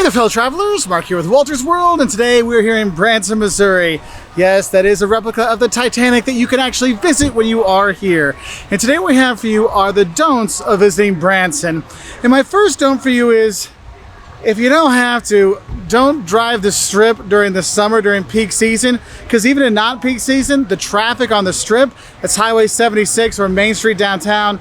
Hey there, fellow travelers. Mark here with Wolters World, and today we're here in Branson, Missouri. Yes, that is a replica of the Titanic that you can actually visit when you are here. And today what we have for you are the don'ts of visiting Branson. And my first don't for you is, if you don't have to, don't drive the strip during the summer, during peak season, because even in not peak season, the traffic on the strip, that's Highway 76 or Main Street downtown,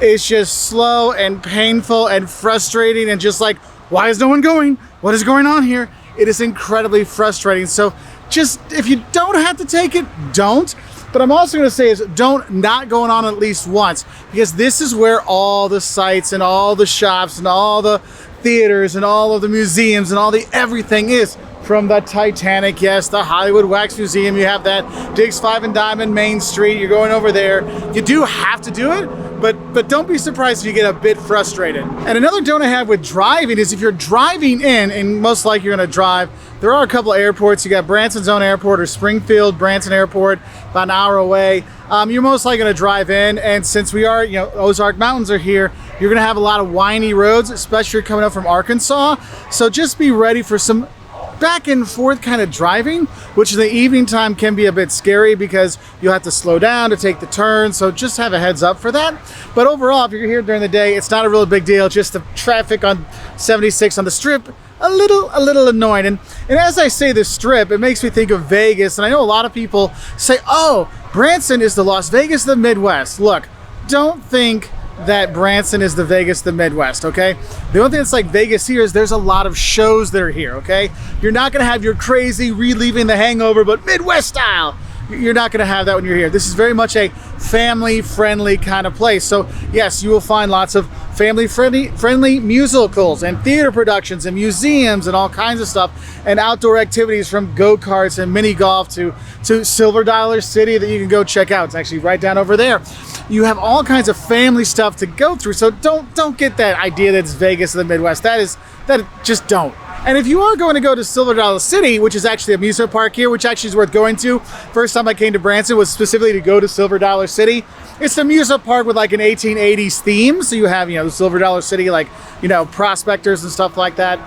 is just slow and painful and frustrating and just like, why is no one going? What is going on here? It is incredibly frustrating. So just, if you don't have to take it, don't. But I'm also gonna say is don't not going on at least once, because this is where all the sites and all the shops and all the theaters and all of the museums and all the everything is. From the Titanic, yes, the Hollywood Wax Museum, you have that Diggs 5 and Diamond Main Street, you're going over there. You do have to do it, but don't be surprised if you get a bit frustrated. And another don't I have with driving is if you're driving in, and most likely you're gonna drive, there are a couple of airports. You got Branson's own airport or Springfield, Branson Airport, about an hour away. You're most likely gonna drive in, and since we are, Ozark Mountains are here, you're gonna have a lot of windy roads, especially if you're coming up from Arkansas. So just be ready for some back and forth kind of driving, which in the evening time can be a bit scary because you'll have to slow down to take the turn. So just have a heads up for that. But overall, if you're here during the day, it's not a real big deal. Just the traffic on 76 on the strip, a little annoying. And as I say the strip, it makes me think of Vegas. And I know a lot of people say, oh, Branson is the Las Vegas of the Midwest. Look, don't think that Branson is the Vegas, the Midwest, okay? The only thing that's like Vegas here is there's a lot of shows that are here, okay? You're not gonna have your crazy reliving the hangover, but Midwest style. You're not gonna have that when you're here. This is very much a family-friendly kind of place. So yes, you will find lots of family-friendly musicals and theater productions and museums and all kinds of stuff and outdoor activities from go-karts and mini golf to Silver Dollar City that you can go check out. It's actually right down over there. You have all kinds of family stuff to go through. So don't get that idea that it's Vegas in the Midwest. Just don't. And if you are going to go to Silver Dollar City, which is actually a amusement park here, which actually is worth going to. First time I came to Branson was specifically to go to Silver Dollar City. It's an amusement park with like an 1880s theme. So you have, the Silver Dollar City, like, prospectors and stuff like that.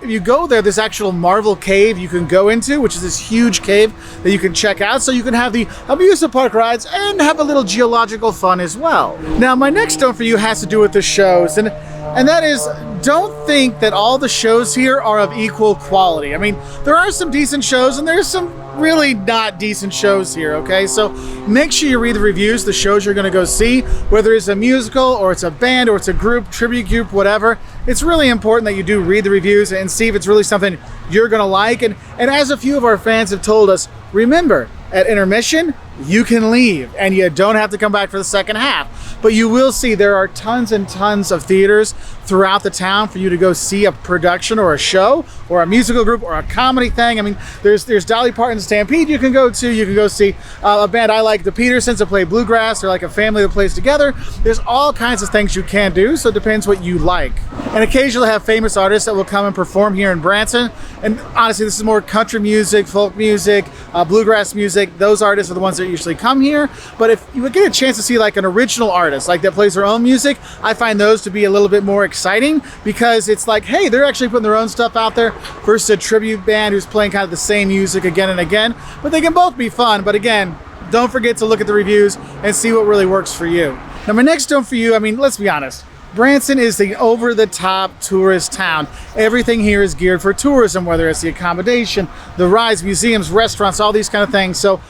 If you go there, there's actual Marvel cave you can go into, which is this huge cave that you can check out. So you can have the amusement park rides and have a little geological fun as well. Now, my next don't for you has to do with the shows. And that is, don't think that all the shows here are of equal quality. I mean, there are some decent shows and there's some really not decent shows here, okay? So make sure you read the reviews, the shows you're gonna go see, whether it's a musical or it's a band or it's a group, tribute group, whatever. It's really important that you do read the reviews and see if it's really something you're gonna like. And as a few of our fans have told us, remember, at intermission, you can leave and you don't have to come back for the second half. But you will see there are tons and tons of theaters throughout the town for you to go see a production or a show or a musical group or a comedy thing. I mean, there's Dolly Parton's Stampede you can go to. You can go see a band I like, the Petersons, that play bluegrass, or like a family that plays together. There's all kinds of things you can do, so it depends what you like. And occasionally have famous artists that will come and perform here in Branson. And honestly, this is more country music, folk music, bluegrass music. Those artists are the ones that usually come here. But if you would get a chance to see like an original artist, like that plays their own music, I find those to be a little bit more exciting because it's like, hey, they're actually putting their own stuff out there versus a tribute band who's playing kind of the same music again and again. But they can both be fun. But again, don't forget to look at the reviews and see what really works for you. Now, my next don't for you, I mean, let's be honest. Branson is the over-the-top tourist town. Everything here is geared for tourism, whether it's the accommodation, the rides, museums, restaurants, all these kind of things. So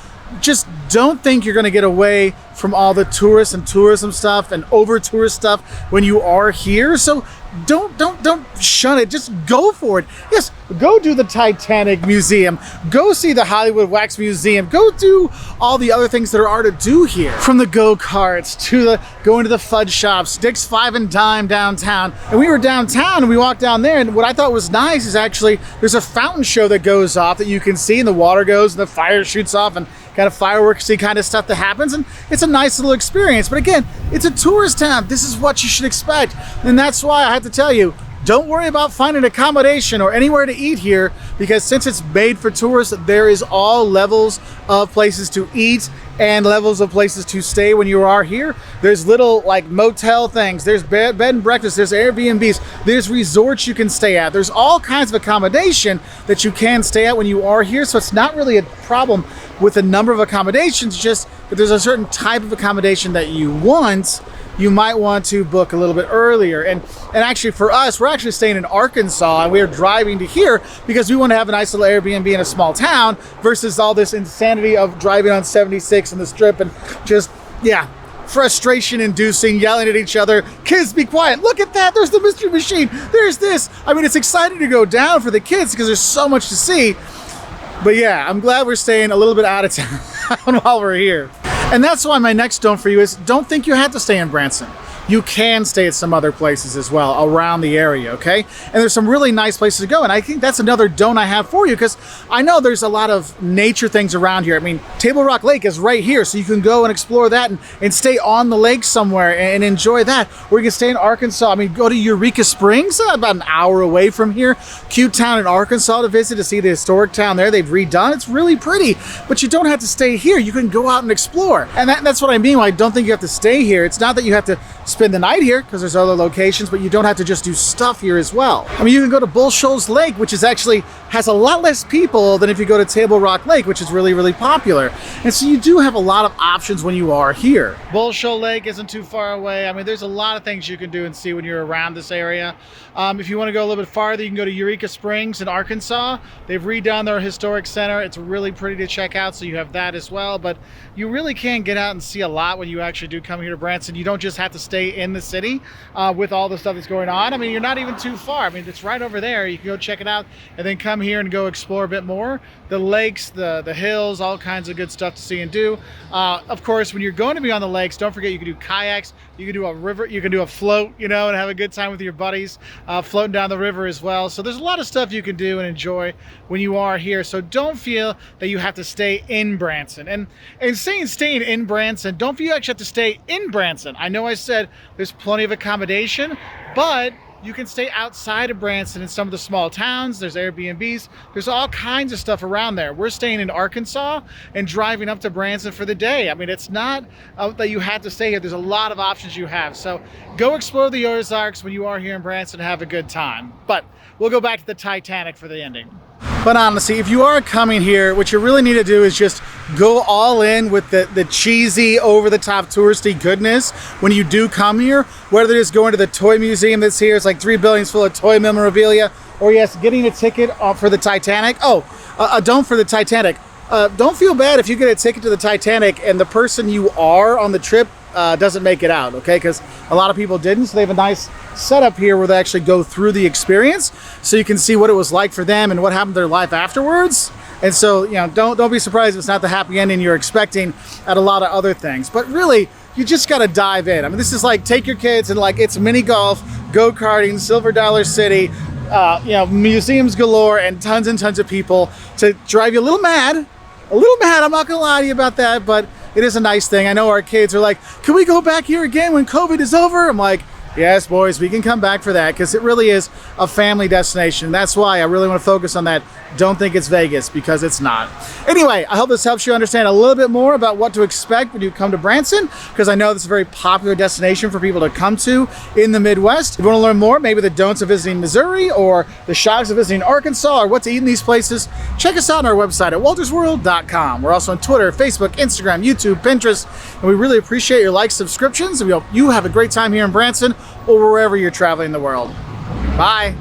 just don't think you're going to get away from all the tourists and tourism stuff and over-tourist stuff when you are here. So don't shun it. Just go for it. Yes, go do the Titanic Museum. Go see the Hollywood Wax Museum. Go do all the other things there are to do here. From the go-karts to going to the fudge shops, Diggs 5 and Dime downtown. And we were downtown and we walked down there, and what I thought was nice is actually there's a fountain show that goes off that you can see, and the water goes and the fire shoots off and kind of fireworksy kind of stuff that happens, and it's a nice little experience. But again, it's a tourist town. This is what you should expect. And that's why I have to tell you, Don't worry about finding accommodation or anywhere to eat here, because since it's made for tourists, there is all levels of places to eat and levels of places to stay when you are here. There's little like motel things, there's bed and breakfast, there's Airbnbs, there's resorts you can stay at. There's all kinds of accommodation that you can stay at when you are here. So it's not really a problem with the number of accommodations, just if there's a certain type of accommodation that you want, you might want to book a little bit earlier. And actually for us, we're actually staying in Arkansas, and we're driving to here because we want to have a nice little Airbnb in a small town versus all this insanity of driving on 76 in the strip and just, yeah, frustration inducing, yelling at each other. Kids, be quiet. Look at that. There's the mystery machine. There's this. I mean, it's exciting to go down for the kids because there's so much to see. But yeah, I'm glad we're staying a little bit out of town while we're here. And that's why my next don't for you is, don't think you have to stay in Branson. You can stay at some other places as well around the area, okay? And there's some really nice places to go. And I think that's another don't I have for you, because I know there's a lot of nature things around here. I mean, Table Rock Lake is right here, so you can go and explore that and stay on the lake somewhere and enjoy that. Or you can stay in Arkansas. I mean, go to Eureka Springs, about an hour away from here. Cute town in Arkansas to visit, to see the historic town there. They've redone. It's really pretty, but you don't have to stay here. You can go out and explore. And that's what I mean when I don't think you have to stay here. It's not that you have to spend the night here, because there's other locations, but you don't have to just do stuff here as well. I mean, you can go to Bull Shoals Lake, which is actually has a lot less people than if you go to Table Rock Lake, which is really, really popular. And so you do have a lot of options when you are here. Bull Shoals Lake isn't too far away. I mean, there's a lot of things you can do and see when you're around this area. If you want to go a little bit farther, you can go to Eureka Springs in Arkansas. They've redone their historic center. It's really pretty to check out, so you have that as well. But you really can get out and see a lot when you actually do come here to Branson. You don't just have to stay in the city with all the stuff that's going on. I mean, you're not even too far. I mean, it's right over there. You can go check it out and then come here and go explore a bit more. The lakes, the hills, all kinds of good stuff to see and do. Of course, when you're going to be on the lakes, don't forget you can do kayaks, you can do a river, you can do a float, you know, and have a good time with your buddies floating down the river as well. So there's a lot of stuff you can do and enjoy when you are here. So don't feel that you have to stay in Branson. And saying staying in Branson, don't feel you actually have to stay in Branson. I know I said there's plenty of accommodation, but you can stay outside of Branson in some of the small towns. There's Airbnbs. There's all kinds of stuff around there. We're staying in Arkansas and driving up to Branson for the day. I mean, it's not that you have to stay here. There's a lot of options you have. So go explore the Ozarks when you are here in Branson and have a good time. But we'll go back to the Titanic for the ending. But honestly, if you are coming here, what you really need to do is just go all in with the cheesy, over-the-top touristy goodness when you do come here. Whether it is going to the toy museum that's here, it's like 3 buildings full of toy memorabilia, or yes, getting a ticket for the Titanic. Oh, don't for the Titanic. Don't feel bad if you get a ticket to the Titanic and the person you are on the trip doesn't make it out, okay? Because a lot of people didn't, so they have a nice setup here where they actually go through the experience so you can see what it was like for them and what happened to their life afterwards. And so, you know, don't be surprised if it's not the happy ending you're expecting at a lot of other things. But really, you just got to dive in. I mean, this is like take your kids and like it's mini golf, go-karting, Silver Dollar City, you know, museums galore, and tons of people to drive you a little mad. I'm not gonna lie to you about that, but it is a nice thing. I know our kids are like, can we go back here again when COVID is over? I'm like, yes, boys, we can come back for that, because it really is a family destination. That's why I really want to focus on that. Don't think it's Vegas, because it's not. Anyway, I hope this helps you understand a little bit more about what to expect when you come to Branson, because I know this is a very popular destination for people to come to in the Midwest. If you want to learn more, maybe the don'ts of visiting Missouri or the shocks of visiting Arkansas or what to eat in these places, check us out on our website at woltersworld.com. We're also on Twitter, Facebook, Instagram, YouTube, Pinterest, and we really appreciate your likes, subscriptions, and we hope you have a great time here in Branson or wherever you're traveling the world. Bye.